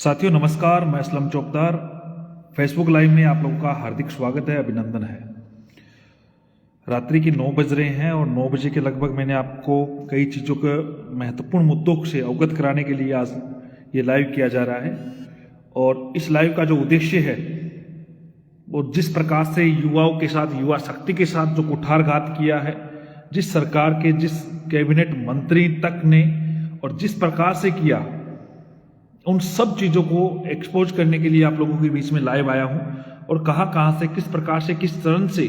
साथियों नमस्कार, मैं असलम चौकदार। फेसबुक लाइव में आप लोगों का हार्दिक स्वागत है, अभिनंदन है। रात्रि के 9 बज रहे हैं और 9 बजे के लगभग मैंने आपको कई चीज़ों के महत्वपूर्ण मुद्दों से अवगत कराने के लिए आज ये लाइव किया जा रहा है। और इस लाइव का जो उद्देश्य है वो जिस प्रकार से युवाओं के साथ, युवा शक्ति के साथ जो कुठारघात किया है, जिस सरकार के जिस कैबिनेट मंत्री तक ने और जिस प्रकार से किया, उन सब चीज़ों को एक्सपोज करने के लिए आप लोगों के बीच में लाइव आया हूं। और कहां से, किस प्रकार से, किस चरण से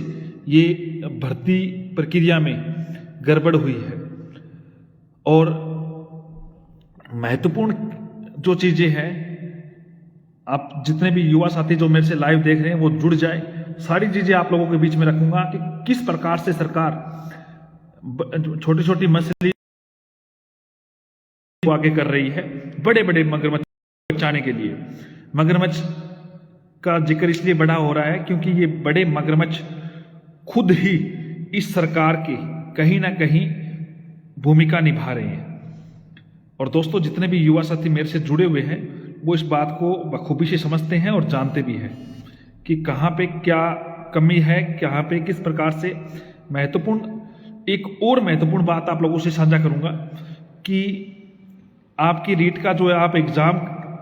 ये भर्ती प्रक्रिया में गड़बड़ हुई है और महत्वपूर्ण जो चीज़ें हैं, आप जितने भी युवा साथी जो मेरे से लाइव देख रहे हैं वो जुड़ जाए। सारी चीज़ें आप लोगों के बीच में रखूंगा कि किस प्रकार से सरकार छोटी छोटी मछली आगे कर रही है बड़े बड़े मगरमच्छ बचाने के लिए। मगरमच्छ का जिक्र इसलिए बड़ा हो रहा है क्योंकि ये बड़े मगरमच्छ खुद ही इस सरकार की कहीं ना कहीं भूमिका निभा रहे हैं। और दोस्तों, जितने भी युवा साथी मेरे से जुड़े हुए हैं वो इस बात को बखूबी से समझते हैं और जानते भी हैं कि कहाँ पे क्या कमी है, कहाँ पे किस प्रकार से महत्वपूर्ण। एक और महत्वपूर्ण बात आप लोगों से साझा करूंगा कि आपकी रीट का जो आप एग्जाम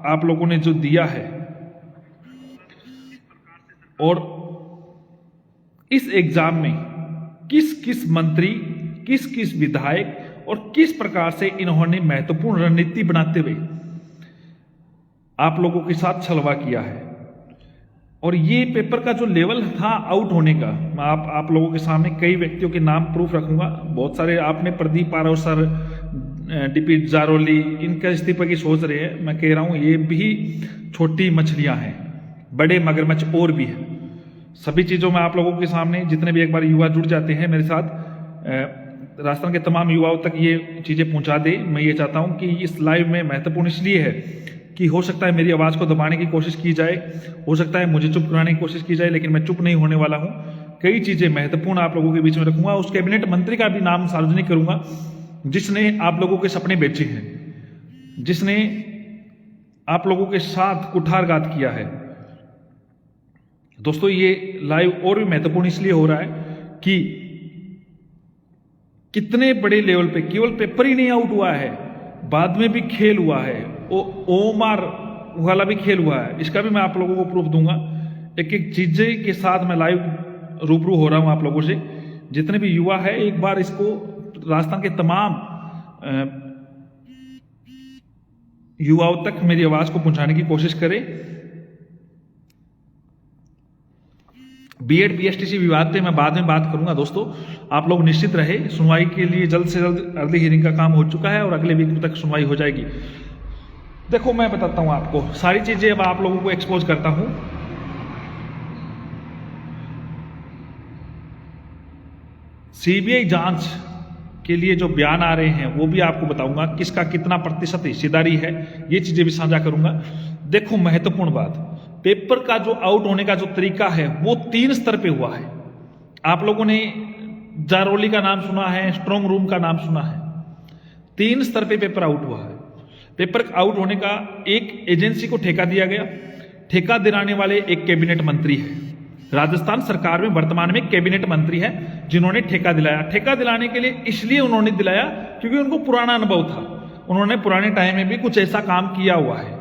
आप लोगों ने जो दिया है और इस एग्जाम में किस किस मंत्री, किस किस विधायक और किस प्रकार से इन्होंने महत्वपूर्ण रणनीति बनाते हुए आप लोगों के साथ छलवा किया है। और ये पेपर का जो लेवल था आउट होने का, मैं आप लोगों के सामने कई व्यक्तियों के नाम प्रूफ रखूंगा। बहुत सारे आप में प्रदीप आरव सर, डीपी जारोली, इनका इस्तीफे की सोच रहे हैं। मैं कह रहा हूं ये भी छोटी मछलियां हैं, बड़े मगरमच्छ और भी हैं। सभी चीजों में आप लोगों के सामने, जितने भी एक बार युवा जुड़ जाते हैं मेरे साथ, राजस्थान के तमाम युवाओं तक ये चीजें पहुंचा दे। मैं ये चाहता हूं कि इस लाइव में महत्वपूर्ण इसलिए है कि हो सकता है मेरी आवाज को दबाने की कोशिश की जाए, हो सकता है मुझे चुप कराने की कोशिश की जाए, लेकिन मैं चुप नहीं होने वाला हूं। कई चीजें महत्वपूर्ण आप लोगों के बीच में रखूंगा। उस कैबिनेट मंत्री का भी नाम सार्वजनिक करूंगा जिसने आप लोगों के सपने बेचे हैं, जिसने आप लोगों के साथ कुठारघात किया है। दोस्तों, ये लाइव और भी महत्वपूर्ण इसलिए हो रहा है कि कितने बड़े लेवल पे केवल पेपर ही नहीं आउट हुआ है, बाद में भी खेल हुआ है, ओमार वाला भी खेल हुआ है। इसका भी मैं आप लोगों को प्रूफ दूंगा। एक एक चीजें के साथ मैं लाइव रूबरू हो रहा हूं आप लोगों से। जितने भी युवा है, एक बार इसको राजस्थान के तमाम युवाओं तक मेरी आवाज को पहुंचाने की कोशिश करें। बीएड बीएसटीसी विवाद पे मैं बाद में बात करूंगा। दोस्तों, आप लोग निश्चित रहे, सुनवाई के लिए जल्द से जल्द अर्ली हियरिंग का काम हो चुका है और अगले वीक तक सुनवाई हो जाएगी। देखो, मैं बताता हूं आपको सारी चीजें, अब आप लोगों को एक्सपोज करता हूं। सीबीआई जांच के लिए जो बयान आ रहे हैं वो भी आपको बताऊंगा, किसका कितना प्रतिशत हिस्सेदारी है, ये चीजें भी साझा करूंगा। देखो, महत्वपूर्ण बात, पेपर का जो आउट होने का जो तरीका है वो 3 स्तर पे हुआ है। आप लोगों ने जारोली का नाम सुना है, स्ट्रांग रूम का नाम सुना है। 3 स्तर पे पेपर आउट हुआ है। पेपर आउट होने का एक एजेंसी को ठेका दिया गया। ठेका दिलाने वाले एक कैबिनेट मंत्री है। राजस्थान सरकार में वर्तमान में कैबिनेट मंत्री है जिन्होंने ठेका दिलाया। ठेका दिलाने के लिए इसलिए उन्होंने दिलाया क्योंकि उनको पुराना अनुभव था, उन्होंने पुराने टाइम में भी कुछ ऐसा काम किया हुआ है।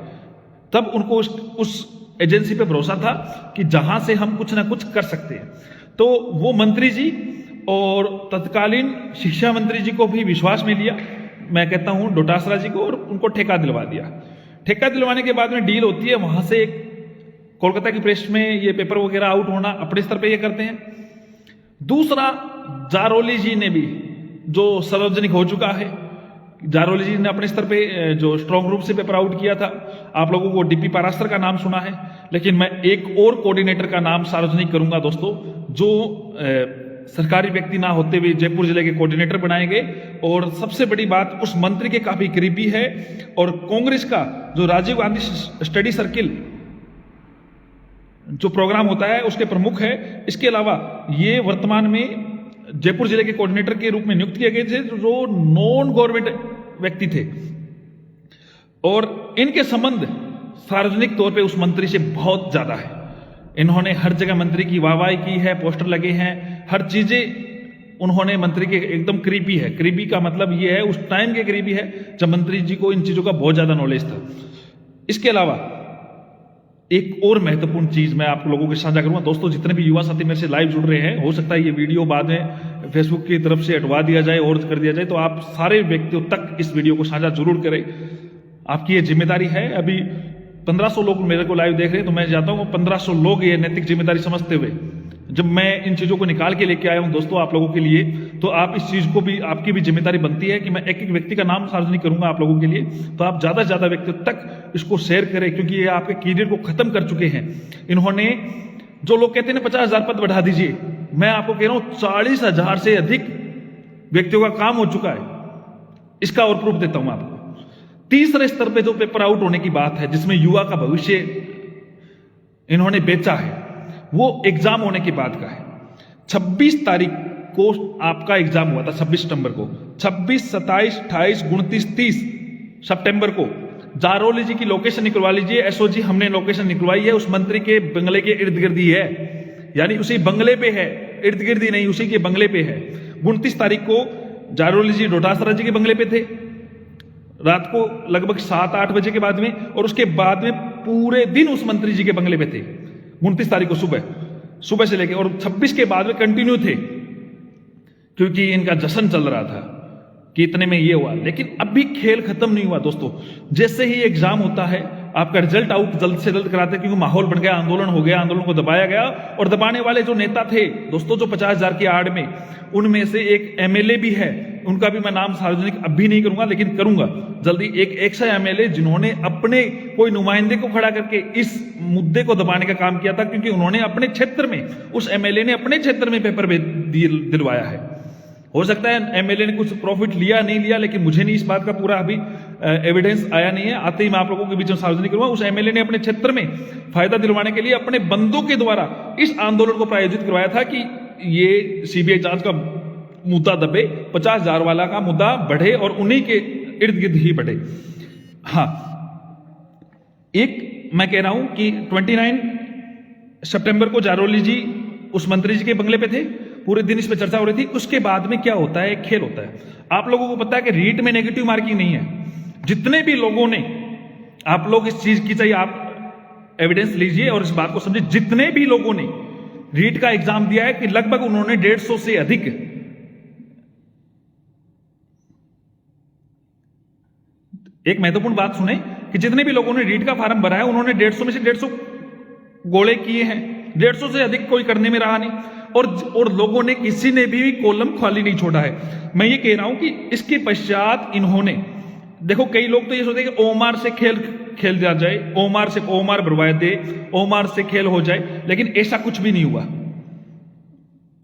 तब उनको उस एजेंसी पे भरोसा था कि जहां से हम कुछ ना कुछ कर सकते हैं। तो वो मंत्री जी और तत्कालीन शिक्षा मंत्री जी को भी विश्वास में लिया, मैं कहता हूं डोटासरा जी को, और उनको ठेका दिलवा दिया। ठेका दिलवाने के बाद में डील होती है, वहां से कोलकाता की प्रेस में ये पेपर वगैरह आउट होना अपने स्तर पे ये करते हैं। दूसरा, जारोली जी ने भी, जो सार्वजनिक हो चुका है, जारोली जी ने अपने स्तर पे जो स्ट्रांग रूम से पेपर आउट किया था। आप लोगों को डीपी पारास्तर का नाम सुना है, लेकिन मैं एक और कोऑर्डिनेटर का नाम सार्वजनिक करूंगा दोस्तों, जो सरकारी व्यक्ति ना होते हुए जयपुर जिले के कोऑर्डिनेटर बनाए गए। और सबसे बड़ी बात, उस मंत्री के काफी करीबी है और कांग्रेस का जो राजीव गांधी स्टडी सर्किल जो प्रोग्राम होता है उसके प्रमुख है। इसके अलावा ये वर्तमान में जयपुर जिले के कोऑर्डिनेटर के रूप में नियुक्त किए गए थे, जो नॉन गवर्नमेंट व्यक्ति थे। और इनके संबंध सार्वजनिक तौर पे उस मंत्री से बहुत ज्यादा है। इन्होंने हर जगह मंत्री की वाहवाही की है, पोस्टर लगे हैं, हर चीजें उन्होंने मंत्री के एकदम करीबी है। करीबी का मतलब ये है उस टाइम के करीबी है जब मंत्री जी को इन चीजों का बहुत ज्यादा नॉलेज था। इसके अलावा एक और महत्वपूर्ण चीज मैं आप लोगों के साझा करूंगा। दोस्तों, जितने भी युवा साथी मेरे से लाइव जुड़ रहे हैं, हो सकता है ये वीडियो बाद में फेसबुक की तरफ से हटवा दिया जाए और कर दिया जाए, तो आप सारे व्यक्तियों तक इस वीडियो को साझा जरूर करें। आपकी ये जिम्मेदारी है। अभी 1500 लोग मेरे को लाइव देख रहे हैं, तो मैं चाहता हूं 1500 लोग ये नैतिक जिम्मेदारी समझते हुए जब मैं इन चीजों को निकाल के लेके आया हूं दोस्तों आप लोगों के लिए, तो आप इस चीज को भी, आपकी भी जिम्मेदारी बनती है कि मैं एक एक व्यक्ति का नाम सार्वजनिक करूंगा आप लोगों के लिए, तो आप ज्यादा से ज्यादा व्यक्तियों तक इसको शेयर करें, क्योंकि ये आपके करियर को खत्म कर चुके हैं। इन्होंने, जो लोग कहते हैं ना 50,000 पद बढ़ा दीजिए, मैं आपको कह रहा हूं 40,000 से अधिक व्यक्तियों का काम हो चुका है। इसका और प्रूफ देता हूं आपको। तीसरे स्तर पे जो पेपर आउट होने की बात है, जिसमें युवा का भविष्य इन्होंने बेचा है, वो एग्जाम होने की बात का है। 26 तारीख को आपका एग्जाम हुआ था, 26 सितंबर को। 26, 27, 28, 29, 30 सितंबर को जारोली जी की लोकेशन निकलवा लीजिए। एसओजी हमने लोकेशन निकलवाई है, उस मंत्री के बंगले के इर्द गिर्द ही है, यानी उसी बंगले पे है, इर्द गिर्द ही नहीं, उसी के बंगले पे है। 29 तारीख को जारोली जी डोटासरा जी के बंगले पे थे, रात को लगभग 7-8 बजे के बाद में, और उसके बाद में पूरे दिन उस मंत्री जी के बंगले पे थे। 29 तारीख को सुबह से लेके, और 26 के बाद में कंटिन्यू थे, क्योंकि इनका जश्न चल रहा था कि इतने में ये हुआ। लेकिन अभी खेल खत्म नहीं हुआ दोस्तों। जैसे ही एग्जाम होता है, आपका रिजल्ट आउट जल्द से जल्द कराते हैं, क्योंकि माहौल बन गया, आंदोलन हो गया, आंदोलन को दबाया गया। और दबाने वाले जो नेता थे दोस्तों, जो 50,000 की आड़ में, उनमें से एक एमएलए भी है, उनका भी मैं नाम सार्वजनिक अभी नहीं करूंगा, लेकिन करूंगा जल्दी। एक ऐसा एमएलए जिन्होंने अपने कोई नुमाइंदे को खड़ा करके इस मुद्दे को दबाने का काम किया था, क्योंकि उन्होंने अपने क्षेत्र में, उस एमएलए ने अपने क्षेत्र में पेपर दिलवाया है। हो सकता है एमएलए ने कुछ प्रॉफिट लिया नहीं लिया, लेकिन मुझे नहीं इस बात का पूरा अभी एविडेंस आया नहीं है। आते ही मैं आप लोगों के बीच में सार्वजनिक करूंगा। उस एमएलए ने अपने क्षेत्र में फायदा दिलवाने के लिए अपने बंदों के द्वारा इस आंदोलन को प्रायोजित करवाया था कि ये सीबीआई जांच का मुद्दा दबे, 50,000 वाला का मुद्दा बढ़े और उन्हीं के इर्द गिर्द ही बढ़े। हाँ, एक मैं कह रहा हूं कि 29 सितंबर को जारोली जी उस मंत्री जी के बंगले पे थे, पूरे दिन इस पे चर्चा हो रही थी। उसके बाद में क्या होता है, एक खेल होता है। आप लोगों को पता है कि रीट में नेगेटिव मार्किंग नहीं है। जितने भी लोगों ने, आप लोग इस चीज की चाहिए आप एविडेंस लीजिए और इस बात को समझिए, जितने भी लोगों ने रीट का एग्जाम दिया है कि लगभग उन्होंने 150 से अधिक, एक महत्वपूर्ण बात सुने कि जितने भी लोगों ने रीट का फार्म भरा है, उन्होंने 150 में से 150 गोले किए हैं। 150 से अधिक कोई करने में रहा नहीं, और लोगों ने, किसी ने भी कॉलम खाली नहीं छोड़ा है। मैं ये कह रहा हूं कि इसके पश्चात इन्होंने, देखो कई लोग तो ये सोचते हैं कि ओमार से खेल दिया जाए, ओमार भरवा दे, ओमार से खेल हो जाए, लेकिन ऐसा कुछ भी नहीं हुआ।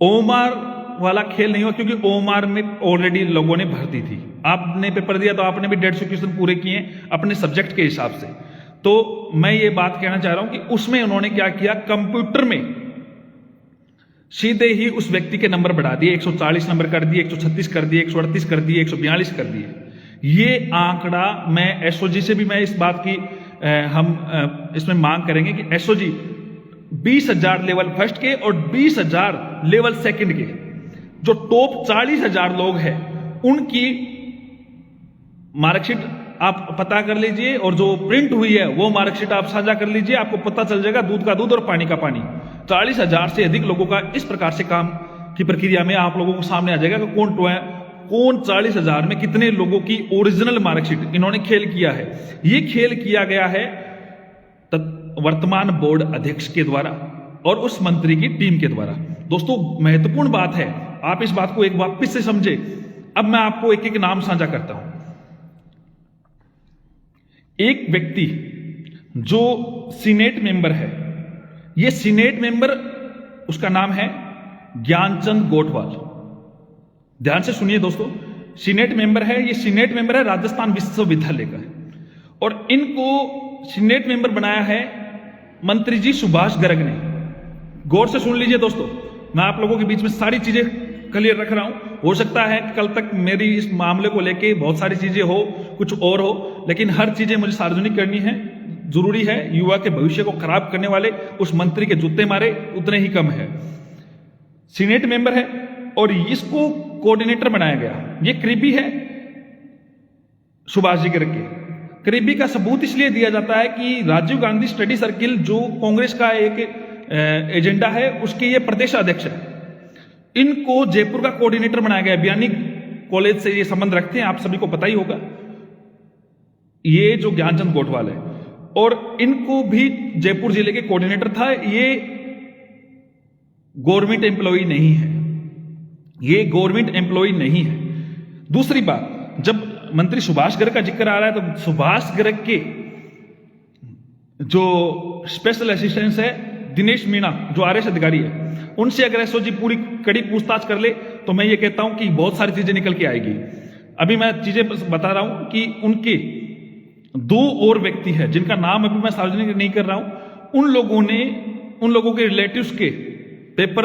ओमार वाला खेल नहीं हुआ, क्योंकि ओमार में ऑलरेडी लोगों ने भर्ती थी। आपने पेपर दिया तो आपने भी 150 क्वेश्चन पूरे किए अपने सब्जेक्ट के हिसाब से। तो मैं ये बात कहना चाह रहा हूं कि उसमें उन्होंने क्या किया, कंप्यूटर में सीधे ही उस व्यक्ति के नंबर बढ़ा दिए, 140 नंबर कर दिए, 136 कर दिए, 138 कर दिए, 142 कर दिए। ये आंकड़ा मैं एसओजी से भी, मैं इस बात की हम इसमें मांग करेंगे कि एसओजी 20,000 लेवल फर्स्ट के और 20,000 लेवल सेकंड के, जो टॉप 40,000 लोग हैं, उनकी मार्कशीट आप पता कर लीजिए, और जो प्रिंट हुई है वो मार्कशीट आप साझा कर लीजिए। आपको पता चल जाएगा दूध का दूध और पानी का पानी। 40,000 से अधिक लोगों का इस प्रकार से काम की प्रक्रिया में आप लोगों को सामने आ जाएगा कि कौन 40,000 में कितने लोगों की ओरिजिनल मार्कशीट इन्होंने खेल किया है। ये खेल किया गया है वर्तमान बोर्ड अध्यक्ष के द्वारा और उस मंत्री की टीम के द्वारा। दोस्तों, महत्वपूर्ण बात है, आप इस बात को एक वापस से समझे। अब मैं आपको एक एक नाम साझा करता हूं। एक व्यक्ति जो सीनेट मेंबर है, ये सीनेट मेंबर, उसका नाम है ज्ञानचंद गोठवाल। ध्यान से सुनिए दोस्तों, सीनेट मेंबर है, ये सीनेट मेंबर है राजस्थान विश्वविद्यालय का, और इनको सीनेट मेंबर बनाया है मंत्री जी सुभाष गर्ग ने। गौर से सुन लीजिए दोस्तों, मैं आप लोगों के बीच में सारी चीजें क्लियर रख रहा हूं। हो सकता है कल तक मेरी इस मामले को लेके बहुत सारी चीजें हो, कुछ और हो, लेकिन हर चीजें मुझे सार्वजनिक करनी है। जरूरी है, युवा के भविष्य को खराब करने वाले उस मंत्री के जूते मारे उतने ही कम है। सीनेट मेंबर है और इसको कोऑर्डिनेटर बनाया गया। ये करीबी है सुभाष जी गर्ग के। करीबी का सबूत इसलिए दिया जाता है कि राजीव गांधी स्टडी सर्किल जो कांग्रेस का एक एजेंडा है उसके ये प्रदेश अध्यक्ष है। इनको जयपुर का कोऑर्डिनेटर बनाया गया। बयानी कॉलेज से ये संबंध रखते हैं, आप सभी को पता ही होगा, ये जो ज्ञानचंद गोठवाल है, और इनको भी जयपुर जिले के कोऑर्डिनेटर था। ये गवर्नमेंट एम्प्लॉय नहीं है, ये गवर्नमेंट एम्प्लॉय नहीं है। दूसरी बात, जब मंत्री सुभाष गर्ग का जिक्र आ रहा है तो सुभाष गर्ग के जो स्पेशल असिस्टेंट है दिनेश मीणा, जो आरएस अधिकारी है, उनसे अगर एसओजी पूरी कड़ी पूछताछ कर ले तो मैं ये कहता हूं कि बहुत सारी चीजें निकल के आएगी। अभी मैं चीजें बता रहा हूं कि उनके दो और व्यक्ति हैं जिनका नाम अभी मैं सार्वजनिक नहीं कर रहा हूं। उन लोगों के रिलेटिव्स के पेपर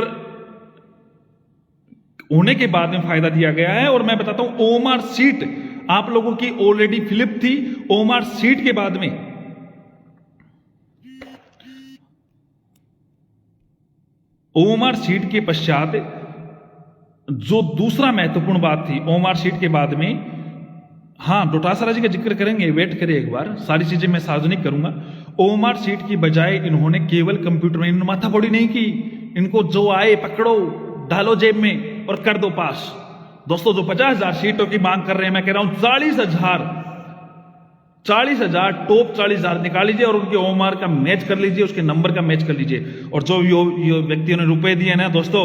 होने के बाद में फायदा दिया गया है। और मैं बताता हूं, ओएमआर सीट आप लोगों की ऑलरेडी फिलिप थी। ओएमआर सीट के बाद में ओएमआर सीट के पश्चात जो दूसरा महत्वपूर्ण बात थी ओएमआर सीट के बाद में, हां डोटासरा जी का जिक्र करेंगे, वेट करें एक बार, सारी चीजें मैं सार्वजनिक करूंगा। ओएमआर सीट की बजाय इन्होंने केवल कंप्यूटर में माथापड़ी नहीं की, इनको जो आए पकड़ो, डालो जेब में और कर दो पास। दोस्तों, जो 50,000 सीटों की मांग कर रहे हैं, मैं कह रहा हूं 40,000 टॉप 40,000 निकाल लीजिए और उनके ओएमआर का मैच कर लीजिए, उसके नंबर का मैच कर लीजिए। और जो व्यक्तियों ने रुपए दिए ना दोस्तों,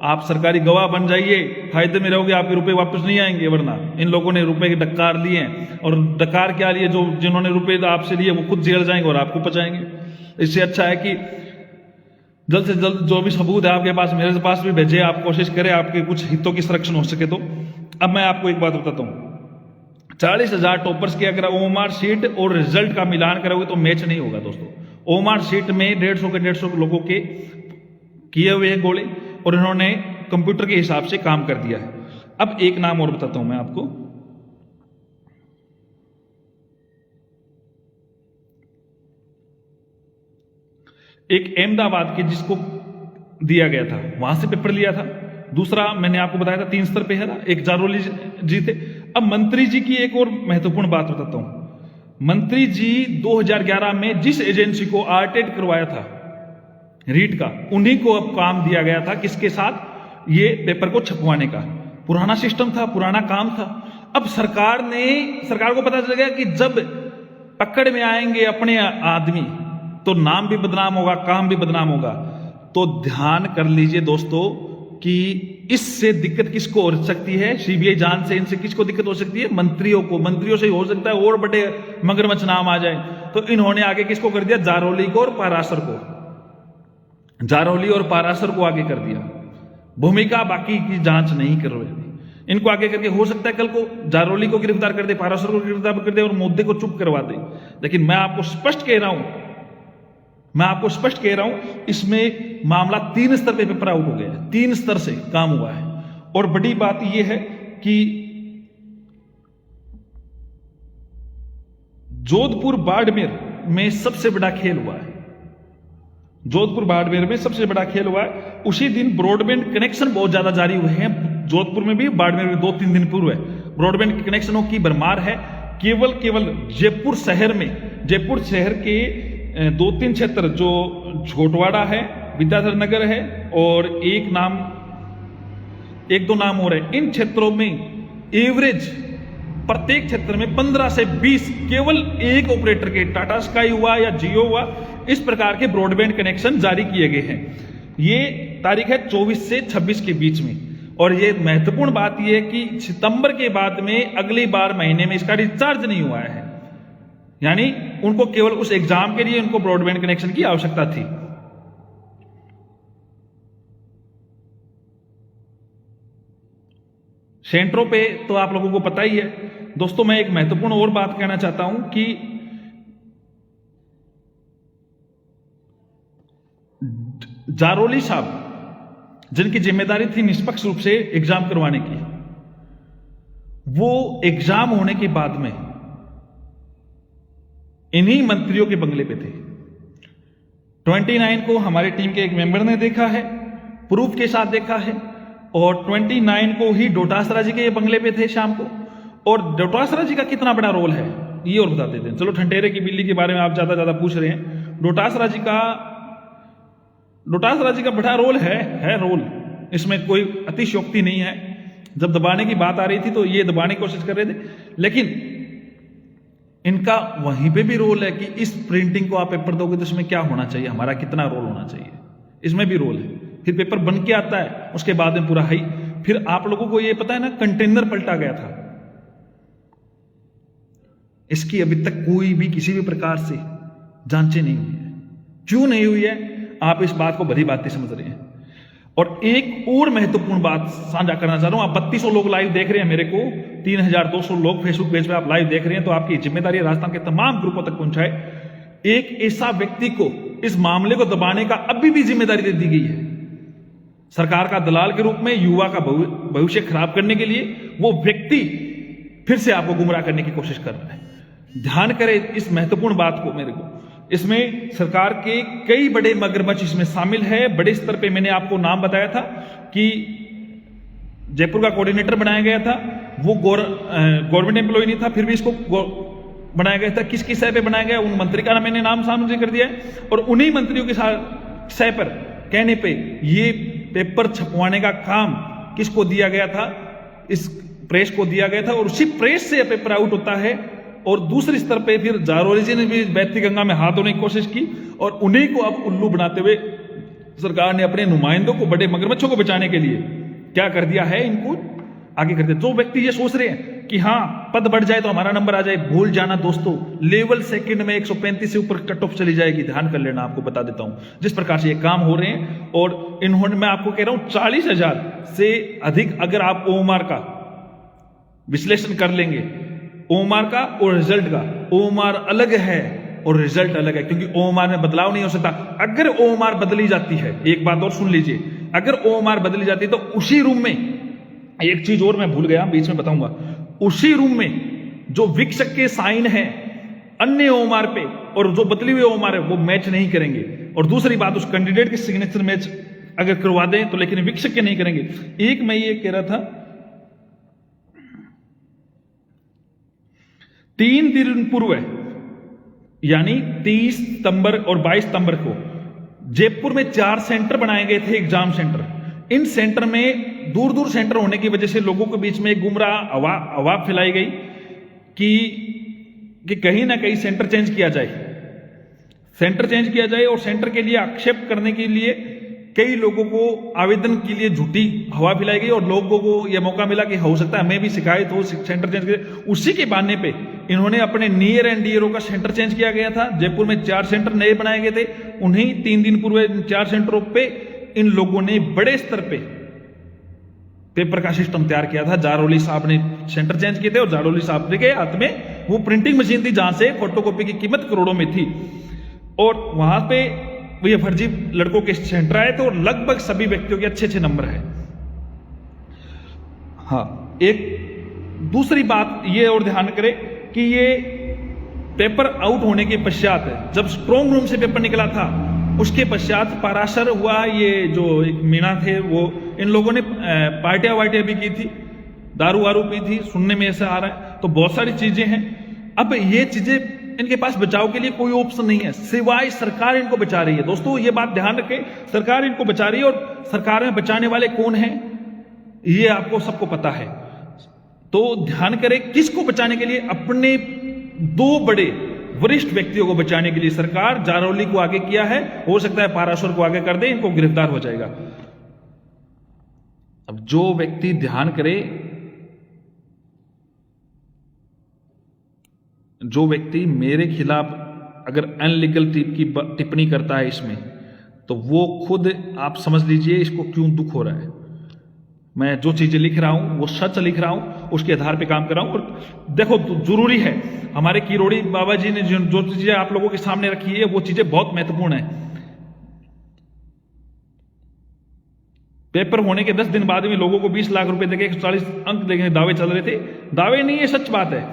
आप सरकारी गवाह बन जाइए, फायदे में रहोगे, आपके रुपए वापस नहीं आएंगे। वरना इन लोगों ने रुपए के डकार लिए हैं, और डकार क्या लिए, जो जिन्होंने रुपए आपसे लिए वो खुद जेल जाएंगे और आपको बचाएंगे। इससे अच्छा है कि जल्द से जल्द जो भी सबूत है आपके पास, मेरे पास भी भेजे, आप कोशिश करें आपके कुछ हितों की संरक्षण हो सके तो। अब मैं आपको एक बात बताता हूं, 40,000 टॉपर्स की अगर ओएमआर सीट और रिजल्ट का मिलान करोगे तो मैच नहीं होगा दोस्तों। ओएमआर सीट में 150 लोगों के किए हुए हैं गोले, और इन्होंने कंप्यूटर के हिसाब से काम कर दिया है। अब एक नाम और बताता हूं मैं आपको, एक अहमदाबाद के जिसको दिया गया था, वहां से पेपर लिया था। दूसरा मैंने आपको बताया था 3 स्तर पे है ना, एक जारोली जी थे। अब मंत्री जी की एक और महत्वपूर्ण बात बताता हूं। मंत्री जी 2011 में जिस एजेंसी को आर्टेड करवाया था रीट का, उन्हीं को अब काम दिया गया था, किसके साथ, ये पेपर को छपवाने का। पुराना सिस्टम था, पुराना काम था। अब सरकार को पता चल गया कि जब पकड़ में आएंगे अपने आदमी तो नाम भी बदनाम होगा, काम भी बदनाम होगा। तो ध्यान कर लीजिए दोस्तों कि इससे दिक्कत किसको हो सकती है, सीबीआई जांच से इनसे किसको दिक्कत हो सकती है, मंत्रियों को। मंत्रियों से हो सकता है और बड़े मगरमच्छ नाम आ जाए। तो इन्होंने आगे किसको कर दिया, जारोली को और पारासर को, जारोली और पारासर को आगे कर दिया। भूमिका बाकी की जांच नहीं कर रहे, इनको आगे करके हो सकता है कल को जारोली को गिरफ्तार कर दे, पारासर को गिरफ्तार कर दे और मोदी को चुप करवा दे। लेकिन मैं आपको स्पष्ट कह रहा हूं, इसमें मामला 3 स्तर पे पेपर आउट हो गया है, 3 स्तर से काम हुआ है। और बड़ी बात यह है कि जोधपुर बाड़मेर में सबसे बड़ा खेल हुआ है। जोधपुर बाड़मेर में सबसे बड़ा खेल हुआ है। उसी दिन ब्रॉडबैंड कनेक्शन बहुत ज्यादा जारी हुए हैं, जोधपुर में भी, बाड़मेर में 2-3 दिन पूर्व है। ब्रॉडबैंड कनेक्शनों की भरमार है। केवल जयपुर शहर के 2-3 क्षेत्र, जो छोटवाड़ा है, विद्याधर नगर है और एक दो नाम और है, इन क्षेत्रों में एवरेज प्रत्येक क्षेत्र में 15 से 20 केवल एक ऑपरेटर के, टाटा स्काई हुआ या जियो हुआ, इस प्रकार के ब्रॉडबैंड कनेक्शन जारी किए गए हैं। ये तारीख है 24 से 26 के बीच में। और ये महत्वपूर्ण बात यह है कि सितंबर के बाद में अगली बार महीने में इसका रिचार्ज नहीं हुआ है, यानी उनको केवल उस एग्जाम के लिए उनको ब्रॉडबैंड कनेक्शन की आवश्यकता थी। सेंटरों पे तो आप लोगों को पता ही है दोस्तों। मैं एक महत्वपूर्ण और बात कहना चाहता हूं कि जारोली साहब, जिनकी जिम्मेदारी थी निष्पक्ष रूप से एग्जाम करवाने की, वो एग्जाम होने के बाद में इन्हीं मंत्रियों के बंगले पे थे। 29 को हमारी टीम के एक मेंबर ने देखा है, प्रूफ के साथ देखा है, और 29 को ही डोटासरा जी के ये बंगले पे थे शाम को। और डोटासरा जी का कितना बड़ा रोल है ये और बता देते हैं। चलो ठंडेरे की बिल्ली के बारे में आप ज्यादा पूछ रहे हैं, डोटासरा जी का बड़ा रोल है रोल, इसमें कोई अतिशयोक्ति नहीं है। जब दबाने की बात आ रही थी तो ये दबाने की कोशिश कर रहे थे, लेकिन इनका वहीं पे भी रोल है कि इस प्रिंटिंग को आप पेपर दोगे तो इसमें क्या होना चाहिए, हमारा कितना रोल होना चाहिए, इसमें भी रोल है। फिर पेपर बन के आता है, उसके बाद में पूरा हाई। फिर आप लोगों को ये पता है ना, कंटेनर पलटा गया था, इसकी अभी तक कोई भी किसी भी प्रकार से जांचें नहीं हुई है। क्यों नहीं हुई है, आप इस बात को भली बातें समझ रहे हैं। और एक और महत्वपूर्ण बात साझा करना चाह रहा हूं। आप 3200 लोग लाइव देख रहे हैं मेरे को, 3200 लोग फेसबुक पेज पे आप लाइव देख रहे हैं, तो आपकी जिम्मेदारी है राजस्थान के तमाम ग्रुपों तक पहुंचाए। एक ऐसा व्यक्ति को इस मामले को दबाने का अभी भी जिम्मेदारी दे दी गई है सरकार का दलाल के रूप में, युवा का भविष्य खराब करने के लिए वो व्यक्ति फिर से आपको गुमराह करने की कोशिश कर रहा है। ध्यान करें इस महत्वपूर्ण बात को। मेरे को इसमें सरकार के कई बड़े मगरमच्छ इसमें शामिल है। बड़े स्तर पे मैंने आपको नाम बताया था कि जयपुर का कोऑर्डिनेटर बनाया गया था, वो गवर्नमेंट एम्प्लॉय नहीं था, फिर भी इसको बनाया गया था। किसकी सह पे बनाया गया, उन मंत्री का मैंने नाम सामने कर दिया है, और उन्हीं मंत्रियों के सह पर कहने पे ये पेपर छपवाने का काम किसको दिया गया था, इस प्रेस को दिया गया था, और उसी प्रेस से पेपर आउट होता है। और दूसरे स्तर पे फिर जारोली जी ने भी बैतरी गंगा में हाथ धोने की कोशिश की, और उन्हीं को अब उल्लू बनाते हुए सरकार ने अपने नुमाइंदों को, बड़े मगरमच्छों को बचाने के लिए क्या कर दिया है, इनको आगे कर दिया। जो व्यक्ति ये सोच रहे हैं कि हाँ पद बढ़ जाए तो हमारा नंबर आ जाए, भूल जाना दोस्तों, लेवल सेकंड में 135 से ऊपर कट ऑफ चली जाएगी। ध्यान कर लेना, आपको बता देता हूं जिस प्रकार से ये काम हो रहे हैं। और इन्होंने, मैं आपको कह रहा हूं 40,000 से अधिक अगर आप ओमार का विश्लेषण कर लेंगे, ओमार का और रिजल्ट का, ओमार अलग है और रिजल्ट अलग है, क्योंकि ओमार में बदलाव नहीं हो सकता। अगर ओमार बदली जाती है, एक बात और सुन लीजिए, अगर ओमार बदली जाती है तो उसी रूम में, एक चीज और मैं भूल गया बीच में बताऊंगा, उसी रूम में जो विक्षक के साइन है अन्य ओमार पे और जो बदली हुई ओमार है वो मैच नहीं करेंगे। और दूसरी बात, उस कैंडिडेट के सिग्नेचर मैच अगर करवा दें तो, लेकिन विक्षक के नहीं करेंगे। एक मैं ये कह रहा था, 3 दिन पूर्व यानी 30 सितंबर और 22 सितंबर को जयपुर में 4 सेंटर बनाए गए थे, एग्जाम सेंटर। इन सेंटर में दूर दूर सेंटर होने की वजह से लोगों के बीच में एक गुमराह अफवाह फैलाई गई कि कहीं ना कहीं सेंटर चेंज किया जाए, सेंटर चेंज किया जाए। और सेंटर के लिए आक्षेप करने के लिए कई लोगों को आवेदन के लिए झूठी हवा फैलाई गई, और लोगों को यह मौका मिला कि हो सकता है हमें भी शिकायत हो, सेंटर चेंज करें। उसी के बहाने पे इन्होंने अपने नियर एंड डियरों का सेंटर चेंज किया गया था। जयपुर में 4 सेंटर नए बनाए गए थे, उन्हीं 3 दिन पूर्व 4 सेंटरों पे इन लोगों ने बड़े स्तर पे पेपर का सिस्टम तैयार किया था। जारोली साहब ने सेंटर चेंज किए थे, और जारोली साहब के हाथ में वो प्रिंटिंग मशीन थी जहां से फोटोकॉपी की कीमत करोड़ों में थी, और वहां पे ये फर्जी लड़कों के सेंटर आए थे, और लगभग सभी व्यक्तियों के अच्छे नंबर है। हाँ, एक दूसरी बात ये और ध्यान करें कि ये पेपर आउट होने के पश्चात, जब स्ट्रॉन्ग रूम से पेपर निकला था, उसके पश्चात पराशर हुआ, ये जो एक मीणा थे वो, इन लोगों ने पार्टियां वार्टियां भी की थी, दारू वारू पी थी, सुनने में ऐसा आ रहा है। तो बहुत सारी चीजें हैं। अब ये चीजें इनके पास बचाव के लिए कोई ऑप्शन नहीं है सिवाय सरकार इनको बचा रही है। दोस्तों ये बात ध्यान रखें, सरकार इनको बचा रही है, और सरकार में बचाने वाले कौन हैं ये आपको सबको पता है। तो ध्यान करें, किसको बचाने के लिए, अपने 2 बड़े वरिष्ठ व्यक्तियों को बचाने के लिए सरकार जारौली को आगे किया है। हो सकता है पाराशर को आगे कर दे, इनको गिरफ्तार हो जाएगा। अब जो व्यक्ति, ध्यान करे, जो व्यक्ति मेरे खिलाफ अगर अनलीगल टिप्पणी करता है इसमें, तो वो खुद आप समझ लीजिए इसको क्यों दुख हो रहा है। मैं जो चीजें लिख रहा हूं वो सच लिख रहा हूं, उसके आधार पे काम कर रहा हूं। और देखो, जरूरी है, हमारे किरोड़ी बाबा जी ने जो चीजें आप लोगों के सामने रखी है वो चीजें बहुत महत्वपूर्ण है। पेपर होने के 10 दिन बाद में लोगों को 20 लाख रुपए देके 140 अंक देने दावे चल रहे थे। दावे नहीं है, सच बात है।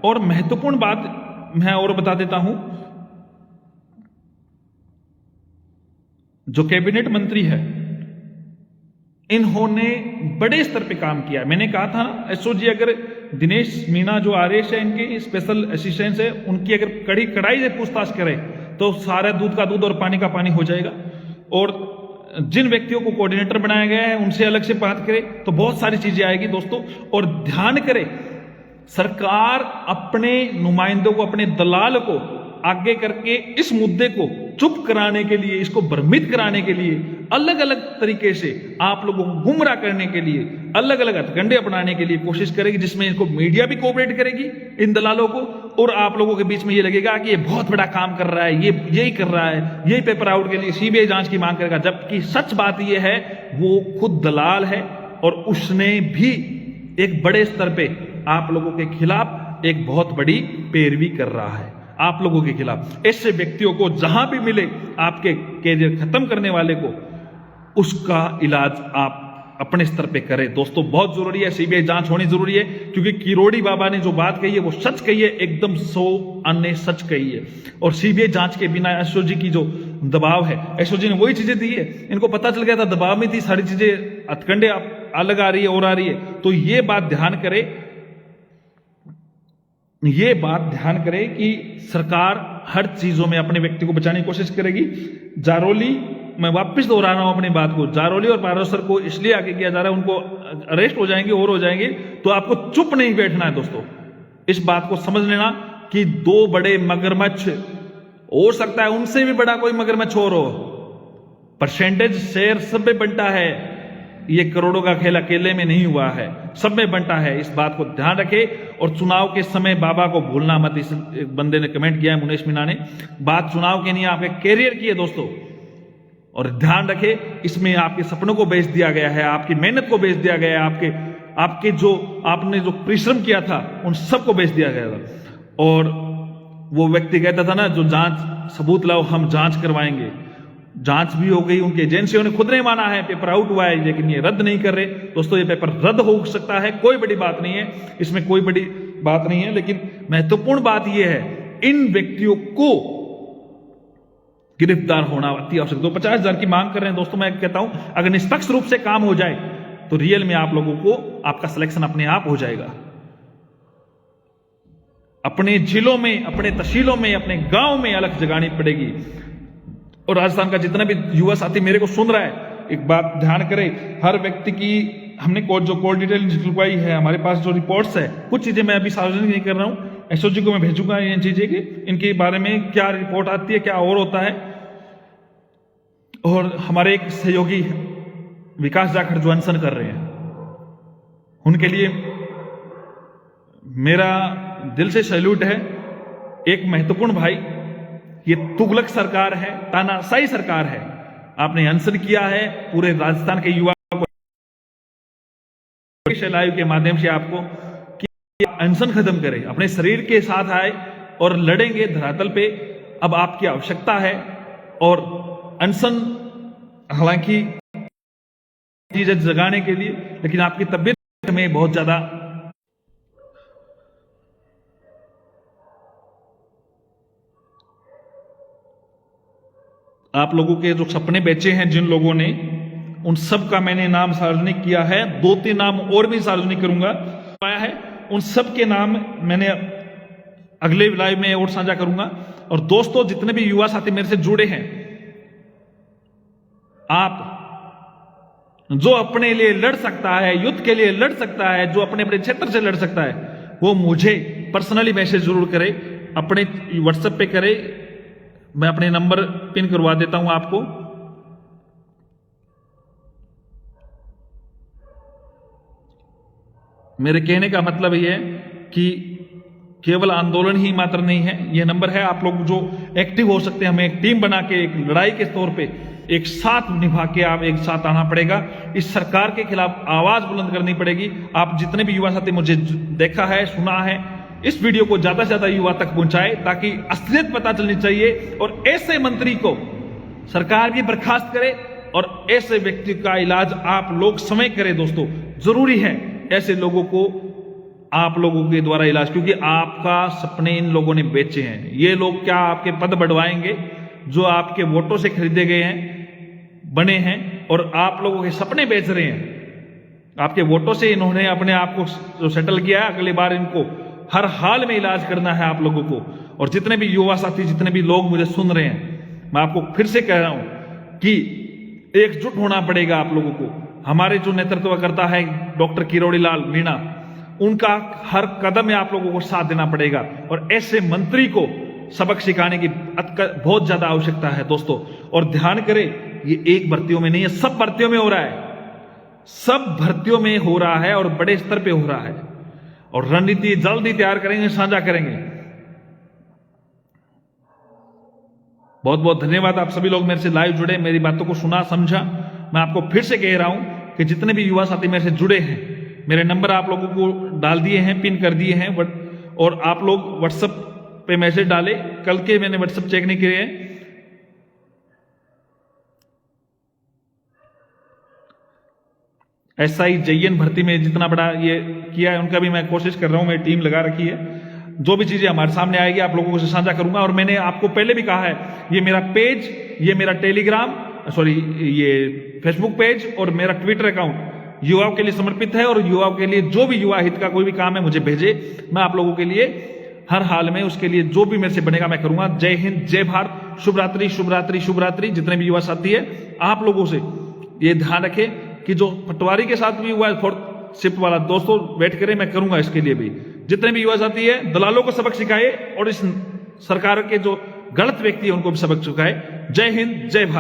और महत्वपूर्ण बात मैं और बता देता हूं, जो कैबिनेट मंत्री है इन्होंने बड़े स्तर पे काम किया। मैंने कहा था एसओजी अगर दिनेश मीना जो आरएस है इनके स्पेशल असिस्टेंट है, उनकी अगर कड़ाई से पूछताछ करे तो सारा दूध का दूध और पानी का पानी हो जाएगा। और जिन व्यक्तियों को कोऑर्डिनेटर बनाया गया है उनसे अलग से बात करे तो बहुत सारी चीजें आएगी दोस्तों। और ध्यान करें, सरकार अपने नुमाइंदों को, अपने दलाल को आगे करके इस मुद्दे को चुप कराने के लिए, इसको भ्रमित कराने के लिए, अलग अलग तरीके से आप लोगों को गुमराह करने के लिए, अलग अलग हथकंडे अपनाने के लिए कोशिश करेगी, जिसमें इनको मीडिया भी कोऑपरेट करेगी इन दलालों को, और आप लोगों के बीच में ये लगेगा कि ये बहुत बड़ा काम कर रहा है, ये यही कर रहा है, यही पेपर आउट के लिए सीबीआई जांच की मांग करेगा। जबकि सच बात ये है वो खुद दलाल है और उसने भी एक बड़े स्तर पे आप लोगों के खिलाफ एक बहुत बड़ी पैरवी कर रहा है, आप लोगों के खिलाफ। ऐसे व्यक्तियों को जहां भी मिले, आपके कैरियर खत्म करने वाले को, उसका इलाज आप अपने स्तर पे करें दोस्तों। बहुत जरूरी है, सीबीआई जांच होनी जरूरी है, क्योंकि किरोड़ी बाबा ने जो बात कही है वो सच कही है, एकदम 100 अन्य सच कही है। और सीबीआई जांच के बिना एसओजी की जो दबाव है, एसओजी ने वही चीजें दी है, इनको पता चल गया था, दबाव में थी सारी चीजें, हथकंडे अलग आ रही है और आ रही है। तो ये बात ध्यान करें, ये बात ध्यान करें कि सरकार हर चीजों में अपने व्यक्ति को बचाने की कोशिश करेगी। जारोली, मैं वापस दोहरा रहा हूं अपनी बात को, जारोली और पारोसर को इसलिए आगे किया जा रहा है, उनको अरेस्ट हो जाएंगे और हो जाएंगे, तो आपको चुप नहीं बैठना है दोस्तों। इस बात को समझ लेना कि दो बड़े मगरमच्छ, हो सकता है उनसे भी बड़ा कोई मगरमच्छ और हो, परसेंटेज शेयर सब में बंटा है, ये करोड़ों का खेल अकेले में नहीं हुआ है, सब में बंटा है। इस बात को ध्यान रखें। और चुनाव के समय बाबा को भूलना मत। इस बंदे ने कमेंट किया है, मुनेश मीना ने, बात चुनाव की नहीं, आपके कैरियर की है दोस्तों। और ध्यान रखें, इसमें आपके सपनों को बेच दिया गया है, आपकी मेहनत को बेच दिया गया है, आपके जो आपने जो परिश्रम किया था उन सबको बेच दिया गया था। और वो व्यक्ति कहता था ना, जो जांच सबूत लाओ, हम जांच करवाएंगे। जांच भी हो गई, उनकी एजेंसियों ने खुद ने माना है पेपर आउट हुआ है, लेकिन ये रद्द नहीं कर रहे दोस्तों। ये पेपर रद्द हो सकता है, कोई बड़ी बात नहीं है, इसमें कोई बड़ी बात नहीं है। लेकिन महत्वपूर्ण बात यह है, इन व्यक्तियों को गिरफ्तार होना अति आवश्यक। तो 50,000 की मांग कर रहे हैं दोस्तों। मैं कहता हूं अगर निष्पक्ष रूप से काम हो जाए तो रियल में आप लोगों को आपका सिलेक्शन अपने आप हो जाएगा। अपने जिलों में, अपने तहसीलों में, अपने गांव में अलग जगानी पड़ेगी। और राजस्थान का जितना भी युवा साथी मेरे को सुन रहा है, एक बात ध्यान करें, हर व्यक्ति की हमने जो कॉल डिटेल निकलवाई है, हमारे पास जो रिपोर्ट्स है, कुछ चीजें मैं अभी सार्वजनिक नहीं कर रहा हूं, एसओजी को मैं भेजूंगा ये चीजें कि इनके बारे में क्या रिपोर्ट आती है, क्या और होता है। और हमारे एक सहयोगी विकास जाखड़ जो अनशन कर रहे हैं, उनके लिए मेरा दिल से सैल्यूट है। एक महत्वपूर्ण भाई, ये तुगलक सरकार है, तानाशाही सरकार है, आपने अनशन किया है पूरे राजस्थान के युवा को लाइव के माध्यम से आपको कि अनशन खत्म करें, अपने शरीर के साथ आए और लड़ेंगे धरातल पे। अब आपकी आवश्यकता है। और अनशन हालांकि चीजें जगाने के लिए, लेकिन आपकी तबीयत में बहुत ज्यादा आप लोगों के जो सपने बेचे हैं जिन लोगों ने, उन सब का मैंने नाम सार्वजनिक किया है। 2-3 नाम और भी सार्वजनिक करूंगा आया है, उन सब के नाम मैंने अगले लाइव में और साझा करूंगा। और दोस्तों, जितने भी युवा साथी मेरे से जुड़े हैं, आप जो अपने लिए लड़ सकता है, युद्ध के लिए लड़ सकता है, जो अपने अपने क्षेत्र से लड़ सकता है, वो मुझे पर्सनली मैसेज जरूर करे, अपने व्हाट्सएप पे करे। मैं अपने नंबर पिन करवा देता हूं आपको। मेरे कहने का मतलब यह है कि केवल आंदोलन ही मात्र नहीं है, यह नंबर है, आप लोग जो एक्टिव हो सकते हैं। हमें एक टीम बना के, एक लड़ाई के तौर पे एक साथ निभा के आप एक साथ आना पड़ेगा। इस सरकार के खिलाफ आवाज बुलंद करनी पड़ेगी। आप जितने भी युवा साथी मुझे देखा है, सुना है, इस वीडियो को ज्यादा से ज्यादा युवा तक पहुंचाए, ताकि असलियत पता चलनी चाहिए। और ऐसे मंत्री को सरकार भी बर्खास्त करे और ऐसे व्यक्ति का इलाज आप लोग समय करें। दोस्तों, जरूरी है ऐसे लोगों को आप लोगों के द्वारा इलाज, क्योंकि आपका सपने इन लोगों ने बेचे हैं। ये लोग क्या आपके पद बढ़वाएंगे जो आपके वोटों से खरीदे गए हैं, बने हैं, और आप लोगों के सपने बेच रहे हैं। आपके वोटों से इन्होंने अपने आप को जो सेटल किया है, अगली बार इनको हर हाल में इलाज करना है आप लोगों को। और जितने भी युवा साथी, जितने भी लोग मुझे सुन रहे हैं, मैं आपको फिर से कह रहा हूं कि एकजुट होना पड़ेगा आप लोगों को। हमारे जो नेतृत्व करता है डॉक्टर किरोड़ी लाल मीणा, उनका हर कदम में आप लोगों को साथ देना पड़ेगा। और ऐसे मंत्री को सबक सिखाने की बहुत ज्यादा आवश्यकता है दोस्तों। और ध्यान करें, ये एक भर्तियों में नहीं है, सब भर्तियों में हो रहा है, सब भर्तियों में हो रहा है और बड़े स्तर पे हो रहा है। और रणनीति जल्दी तैयार करेंगे, साझा करेंगे। बहुत बहुत धन्यवाद आप सभी लोग मेरे से लाइव जुड़े, मेरी बातों को सुना, समझा। मैं आपको फिर से कह रहा हूं कि जितने भी युवा साथी मेरे से जुड़े हैं, मेरे नंबर आप लोगों को डाल दिए हैं, पिन कर दिए हैं, और आप लोग व्हाट्सएप पे मैसेज डाले। कल के मैंने व्हाट्सएप चेक नहीं किए हैं। SI JN भर्ती में जितना बड़ा ये किया है, उनका भी मैं कोशिश कर रहा हूं, मेरी टीम लगा रखी है। जो भी चीजें हमारे सामने आएगी आप लोगों को साझा करूंगा। और मैंने आपको पहले भी कहा है, ये मेरा पेज, ये मेरा टेलीग्राम, ये फेसबुक पेज और मेरा ट्विटर अकाउंट युवाओं के लिए समर्पित है। और युवाओं के लिए जो भी युवा हित का कोई भी काम है मुझे भेजे, मैं आप लोगों के लिए हर हाल में उसके लिए जो भी मेरे से बनेगा मैं करूंगा। जय हिंद, जय भारत, शुभ रात्रि, शुभ रात्रि, शुभ रात्रि। जितने भी युवा साथी है, आप लोगों से ये ध्यान रखें कि जो पटवारी के साथ भी हुआ है 4th शिफ्ट वाला, दोस्तों वेट करें, मैं करूंगा इसके लिए भी। जितने भी युवा साथी है, दलालों को सबक सिखाए और इस सरकार के जो गलत व्यक्ति है उनको भी सबक सिखाए। जय हिंद, जय भारत।